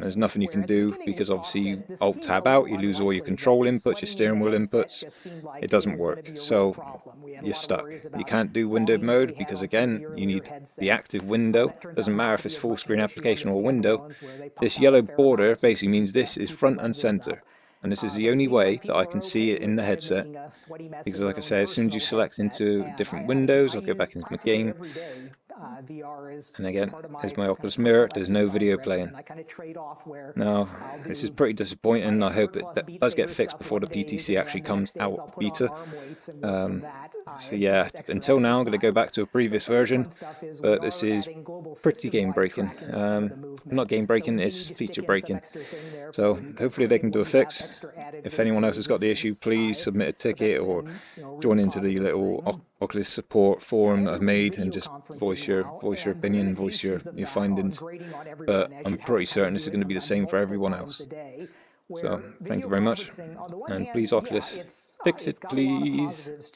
There's nothing you can do because obviously you Alt Tab out, you lose all your control inputs, your steering wheel inputs. It doesn't work. So you're stuck. You can't do windowed mode because again, you need the active window. Doesn't matter if it's full screen application or window. This yellow border basically means this is front and center. And this is the only way that I can see it in the headset. Because like I say, as soon as you select into different windows, I'll go back into the game. And again, here's my Oculus mirror. There's no video playing. Now, this is pretty disappointing. I hope it does get fixed before the PTC actually comes out of beta. So yeah, until now I'm going to go back to a previous version, but this is pretty game breaking. Not game breaking, it's feature breaking. So hopefully they can do a fix. If anyone else has got the issue, please submit a ticket or join into the little Oculus support forum that I've made and just voice your opinion, voice your findings. But I'm pretty certain this is going to be the same for everyone else. So thank you very much, and please Oculus, fix it please.